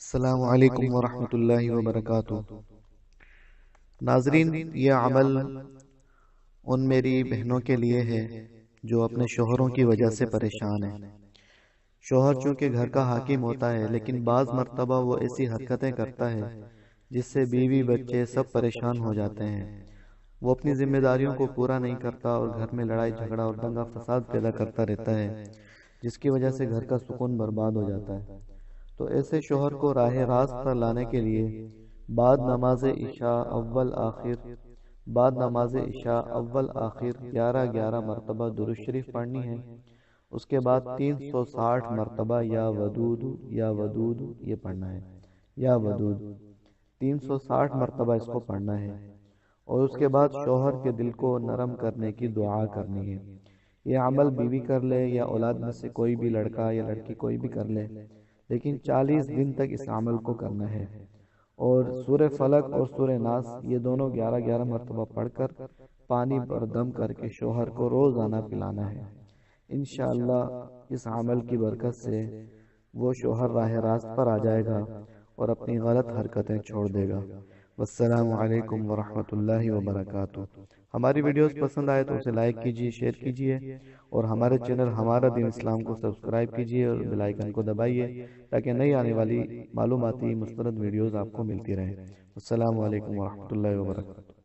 السلام علیکم ورحمۃ اللہ وبرکاتہ۔ ناظرین، یہ عمل ان میری بہنوں کے لیے ہے جو اپنے شوہروں کی وجہ سے پریشان ہیں۔ شوہر چونکہ گھر کا حاکم ہوتا ہے، لیکن بعض مرتبہ وہ ایسی حرکتیں کرتا ہے جس سے بیوی بچے سب پریشان ہو جاتے ہیں۔ وہ اپنی ذمہ داریوں کو پورا نہیں کرتا اور گھر میں لڑائی جھگڑا اور دنگا فساد پیدا کرتا رہتا ہے، جس کی وجہ سے گھر کا سکون برباد ہو جاتا ہے۔ تو ایسے شوہر کو راہ راست پر لانے کے لیے بعد نماز عشاء اول آخر 11 مرتبہ درود شریف پڑھنی ہے۔ اس کے بعد 360 مرتبہ یا ودود یا ودود یہ پڑھنا ہے، یا ودود 360 مرتبہ اس کو پڑھنا ہے، اور اس کے بعد شوہر کے دل کو نرم کرنے کی دعا کرنی ہے۔ یہ عمل بیوی کر لے یا اولاد میں سے کوئی بھی لڑکا یا لڑکی کوئی بھی کر لے، لیکن 40 دن تک اس عمل کو کرنا ہے، اور سورہ فلق اور سورہ ناس یہ دونوں 11 مرتبہ پڑھ کر پانی پر دم کر کے شوہر کو روزانہ پلانا ہے۔ انشاءاللہ اس عمل کی برکت سے وہ شوہر راہ راست پر آ جائے گا اور اپنی غلط حرکتیں چھوڑ دے گا۔ والسلام علیکم ورحمۃ اللہ وبرکاتہ۔ ہماری ویڈیوز پسند آئے تو اسے لائک کیجیے، شیئر کیجیے، اور ہمارے چینل ہمارا دین اسلام کو سبسکرائب کیجیے اور بیل آئیکن کو دبائیے تاکہ نئی آنے والی معلوماتی مستند ویڈیوز آپ کو ملتی رہیں۔ السلام علیکم ورحمۃ اللہ وبرکاتہ۔